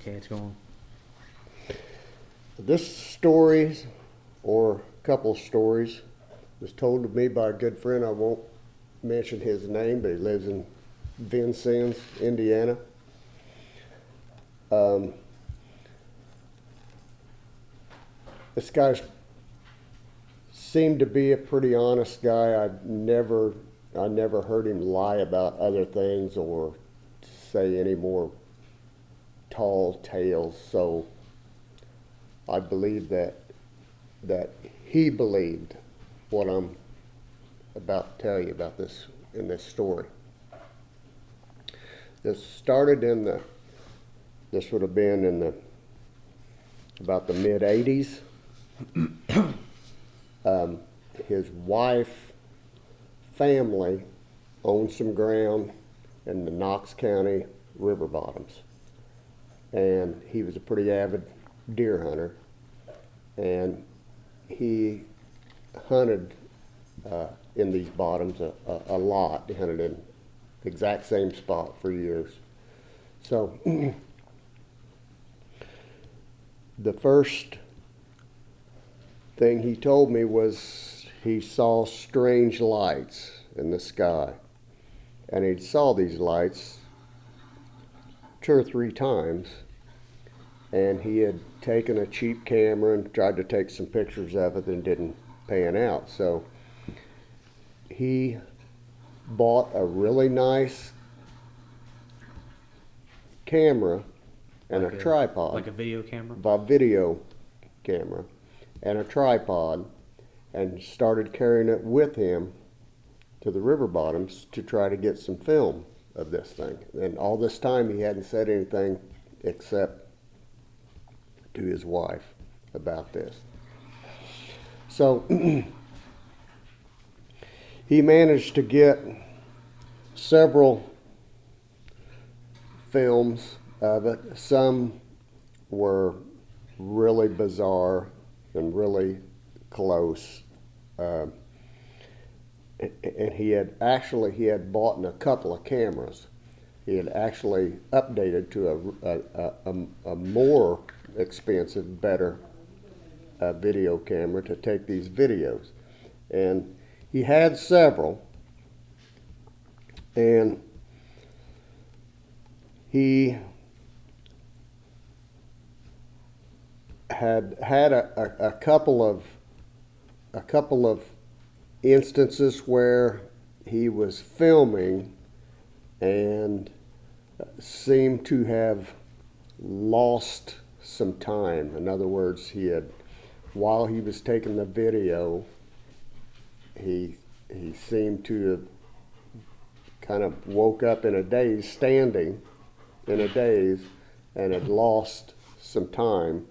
Okay, it's going. This story, or a couple of stories, was told to me by a good friend. I won't mention his name, but he lives in Vincennes, Indiana. Um, this guy seemed to be a pretty honest guy. I never heard him lie about other things or say any more tall tales. So I believe that he believed what I'm about to tell you about this in this story. This started in the this would have been in the about the mid 80s. His wife family owned some ground in the Knox County river bottoms, and he was a pretty avid deer hunter, and he hunted in these bottoms a lot. He hunted in the exact same spot for years. So the first thing he told me was he saw strange lights in the sky. And he saw these lights 2 or 3 times. And he had taken a cheap camera and tried to take some pictures of it and didn't pan out. So he bought a really nice camera and Like a tripod. Like a video camera? A video camera and a tripod, and started carrying it with him to the river bottoms to try to get some film of this thing. And all this time he hadn't said anything except to his wife about this. So he managed to get several films of it. Some were really bizarre and really close. And he had bought a couple of cameras. He had actually updated to a more expensive, better video camera to take these videos. And he had several, and he had a couple of instances where he was filming and seemed to have lost some time. In other words, while he was taking the video, he seemed to have kind of woke up in a daze, standing in a daze, and had lost some time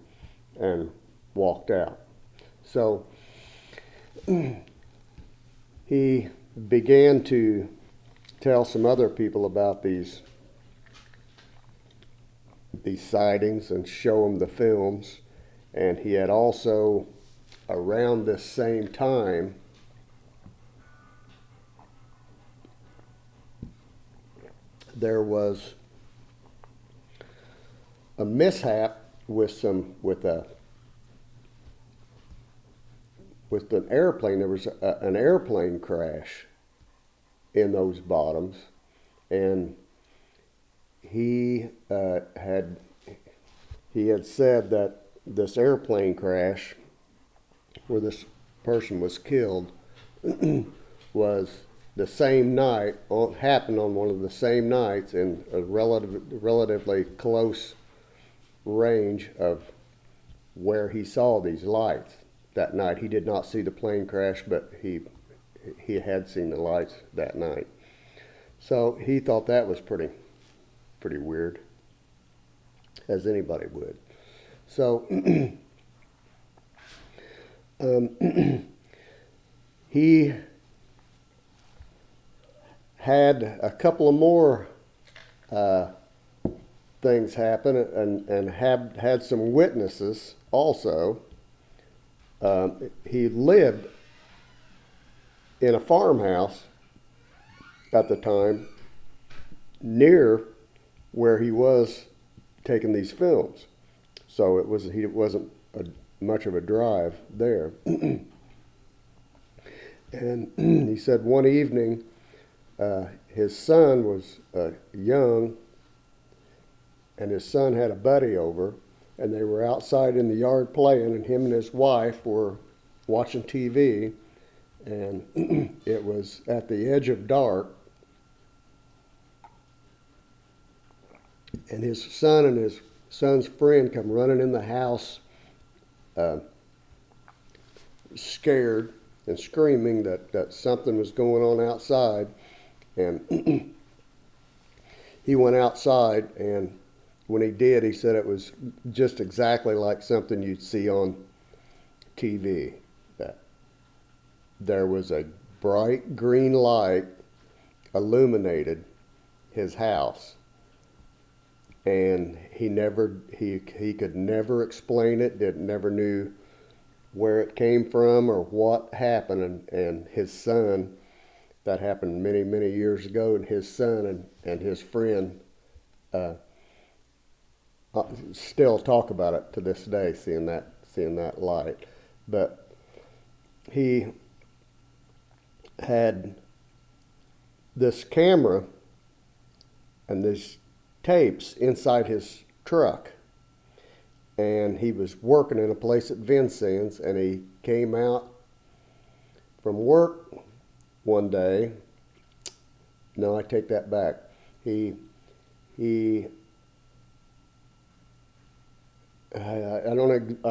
and walked out. So he began to tell some other people about these sightings and show them the films. And he had also, around this same time, there was a mishap with an airplane. There was an airplane crash in those bottoms, and he had said that this airplane crash, where this person was killed, was the same night, happened on one of the same nights in a relatively close range of where he saw these lights that night. He did not see the plane crash, but he had seen the lights that night. So he thought that was pretty weird, as anybody would. So he had a couple of more things happen, and had some witnesses also. He lived in a farmhouse at the time near where he was taking these films. So it wasn't much of a drive there. And he said one evening, his son was young, and his son had a buddy over, and they were outside in the yard playing, and him and his wife were watching TV, and it was at the edge of dark, and his son and his son's friend come running in the house, scared and screaming that something was going on outside. And he went outside, and when he did, he said it was just exactly like something you'd see on TV. That there was a bright green light illuminated his house, and he could never explain it. Never knew where it came from or what happened. And his son, that happened many, many years ago, and his son and his friend still talk about it to this day, seeing that light. But he had this camera and these tapes inside his truck, and he was working in a place at Vincennes, and he came out from work one day. No, I take that back. I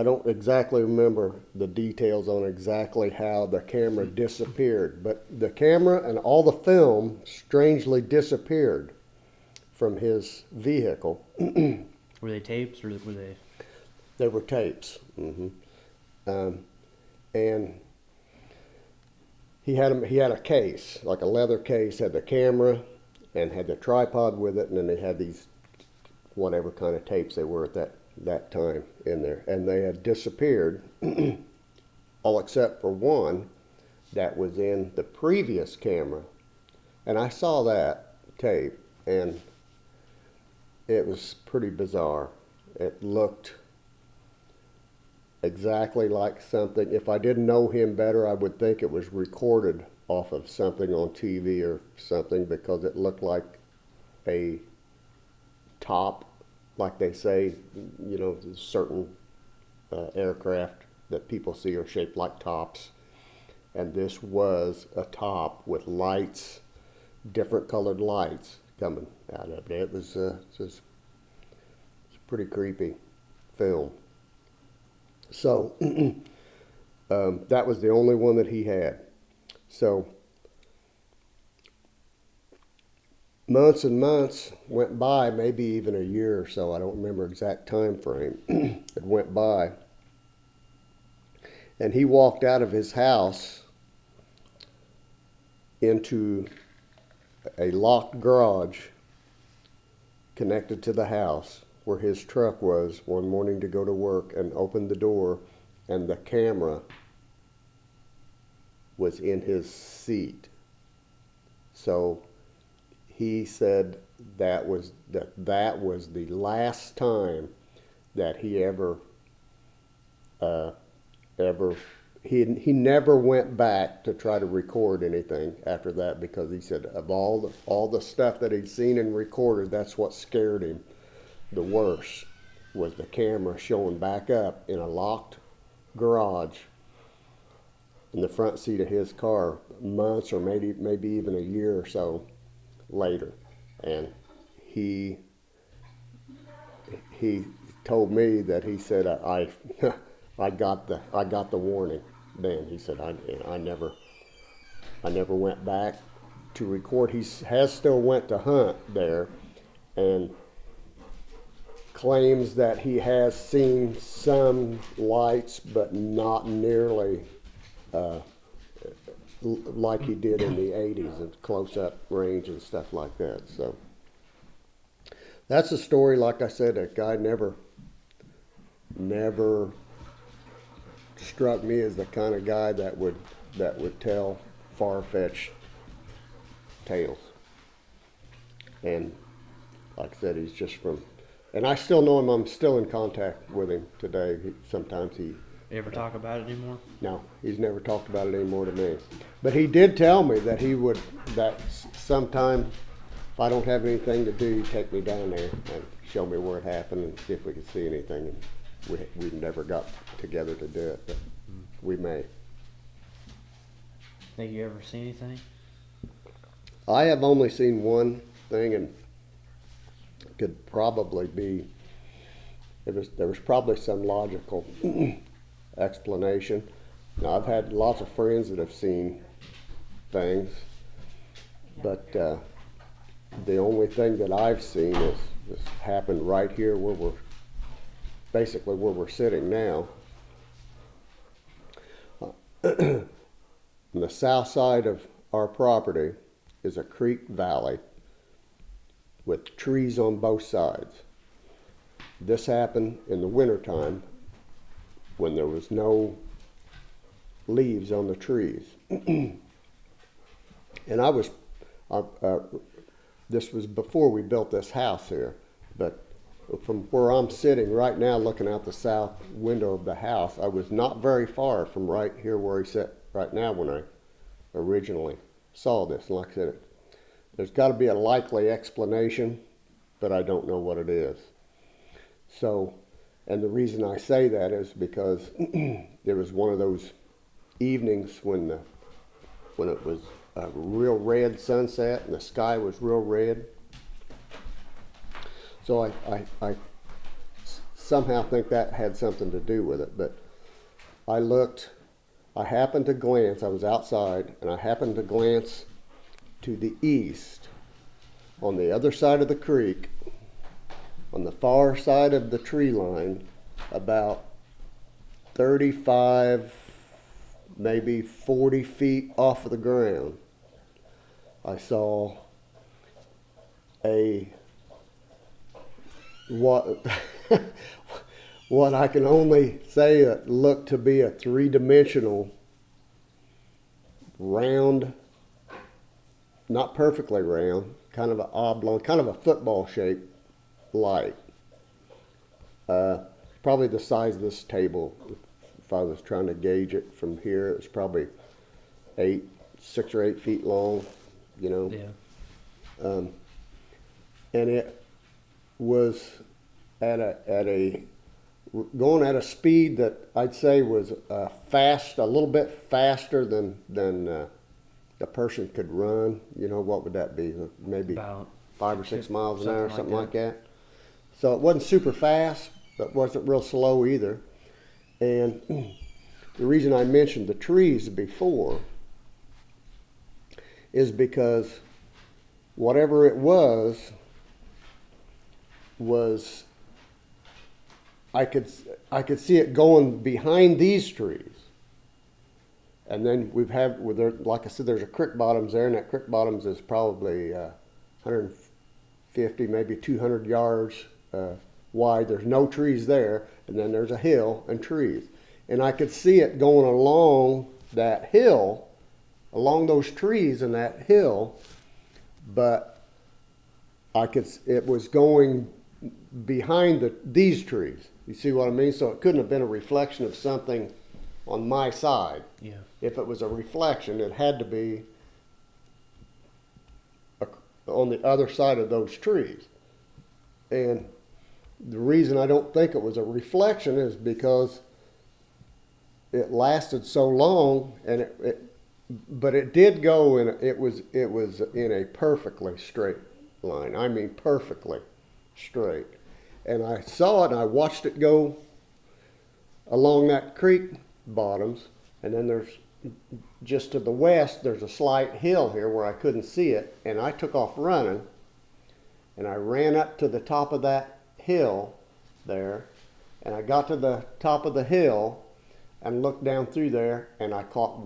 don't exactly remember the details on exactly how the camera disappeared, but the camera and all the film strangely disappeared from his vehicle. Were they tapes or were they? They were tapes. Mm-hmm. And he had a case, like a leather case, had the camera and had the tripod with it, and then they had these whatever kind of tapes they were at that time in there, and they had disappeared, all except for one that was in the previous camera. And I saw that tape, and it was pretty bizarre. It looked exactly like something, if I didn't know him better, I would think it was recorded off of something on TV or something, because it looked like a top, like they say, certain aircraft that people see are shaped like tops. And this was a top with lights, different colored lights coming out of it. It was just a pretty creepy film. So that was the only one that he had. So months and months went by, maybe even a year or so. I don't remember exact time frame. It went by. And he walked out of his house into a locked garage connected to the house where his truck was one morning to go to work, and opened the door, and the camera was in his seat. So he said that was the last time that he he never went back to try to record anything after that, because he said of all the stuff that he'd seen and recorded, that's what scared him the worst, was the camera showing back up in a locked garage in the front seat of his car months or maybe even a year or so later. And he told me that he said I got the warning then. He said I never went back to record. He has still went to hunt there, and claims that he has seen some lights, but not nearly like he did in the 80s at close-up range and stuff like that. So that's a story. Like I said, that guy never struck me as the kind of guy that would tell far-fetched tales. And like I said, he's just from And I still know him. I'm still in contact with him today. Sometimes he, You ever talk about it anymore? no, he's never talked about it anymore to me. But he did tell me that he would, that sometime if I don't have anything to do, he'd take me down there and show me where it happened and see if we could see anything. And we never got together to do it, but we may. Think you ever see anything? I have only seen one thing, and could probably be, there was probably some logical explanation. Now, I've had lots of friends that have seen things, but the only thing that I've seen is this happened right here where we're basically where we're sitting now. On the south side of our property is a creek valley with trees on both sides. This happened in the wintertime when there was no leaves on the trees. And this was before we built this house here, but from where I'm sitting right now looking out the south window of the house, I was not very far from right here where he sat right now when I originally saw this. And like I said, there's got to be a likely explanation, but I don't know what it is. So, and the reason I say that is because it was one of those evenings when it was a real red sunset and the sky was real red. So I somehow think that had something to do with it. But I happened to glance, I was outside, and I happened to glance to the east on the other side of the creek, on the far side of the tree line, about 35, maybe 40 feet off of the ground. I saw what I can only say that looked to be a three-dimensional round, not perfectly round, kind of an oblong, kind of a football shaped light. Probably the size of this table. If I was trying to gauge it from here, it was probably 6 or 8 feet long, you know. Yeah. And it was going at a speed that I'd say was a little bit faster than the person could run. You know, what would that be? Maybe About 5 or 6 miles an hour, something like that. that. So it wasn't super fast, but wasn't real slow either. And the reason I mentioned the trees before is because whatever it was I could see it going behind these trees. And then like I said, there's a creek bottoms there, and that creek bottoms is probably 150, maybe 200 yards wide. There's no trees there, and then there's a hill and trees. And I could see it going along that hill, along those trees and that hill, but it was going behind these trees. You see what I mean? So it couldn't have been a reflection of something on my side. Yeah. If it was a reflection, it had to be on the other side of those trees. And the reason I don't think it was a reflection is because it lasted so long, and but it did go it was in a perfectly straight line. I mean, perfectly straight. And I saw it, and I watched it go along that creek bottoms, and then there's just to the west, there's a slight hill here where I couldn't see it, and I took off running, and I ran up to the top of that hill there, and I got to the top of the hill and looked down through there, and I caught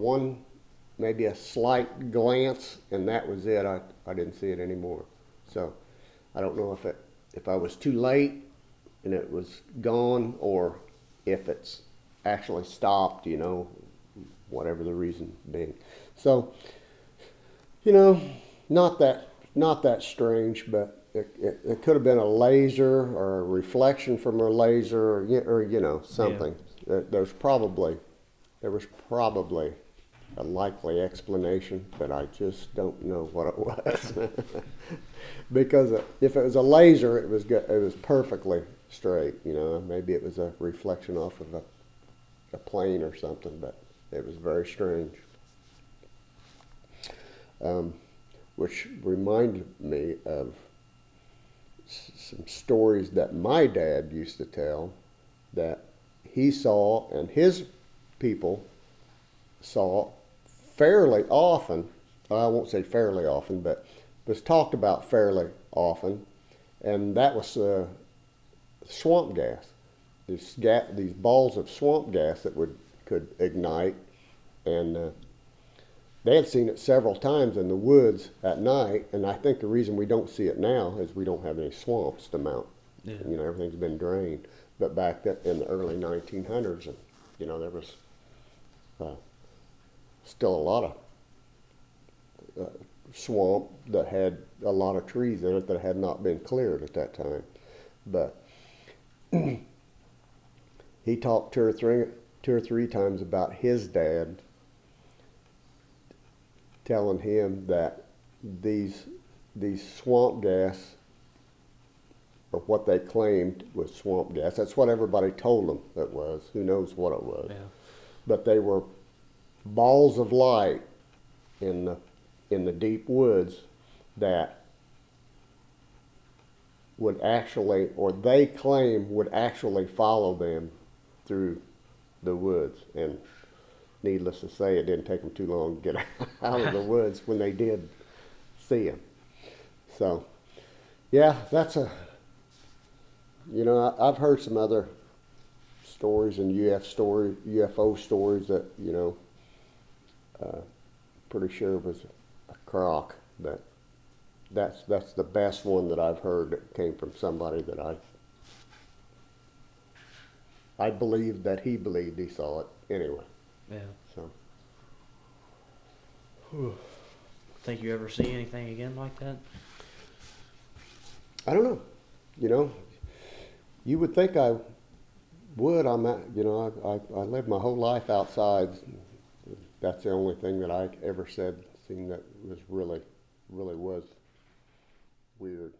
maybe a slight glance, and that was it. I didn't see it anymore. So I don't know if I was too late and it was gone, or if it's actually stopped, you know, whatever the reason being. So, you know, not that strange, but it could have been a laser or a reflection from a laser or you know, something. There was probably a likely explanation, but I just don't know what it was. Because if it was a laser, it was perfectly straight. You know, maybe it was a reflection off of a plane or something, but it was very strange. Which reminded me of some stories that my dad used to tell that he saw and his people saw fairly often. I won't say fairly often, but was talked about fairly often, and that was swamp gas. These balls of swamp gas that could ignite, and they had seen it several times in the woods at night. And I think the reason we don't see it now is we don't have any swamps to mount. Yeah. You know, everything's been drained. But back then in the early 1900s, you know, there was still a lot of swamp that had a lot of trees in it that had not been cleared at that time. But he talked two or three times about his dad telling him that these swamp gas, or what they claimed was swamp gas. That's what everybody told them it was. Who knows what it was? Yeah. But they were balls of light in the deep woods that would actually, or they claim would actually follow them through the woods. And needless to say, it didn't take them too long to get out of the woods when they did see him. So, yeah, that's you know, I've heard some other stories and UFO stories that, you know, pretty sure was a crock, but that's the best one that I've heard that came from somebody that I believe that he believed he saw it anyway. Yeah. So Think you ever see anything again like that? I don't know. You know, you would think I would. You know, I lived my whole life outside. That's the only thing that I ever seen that was really was weird.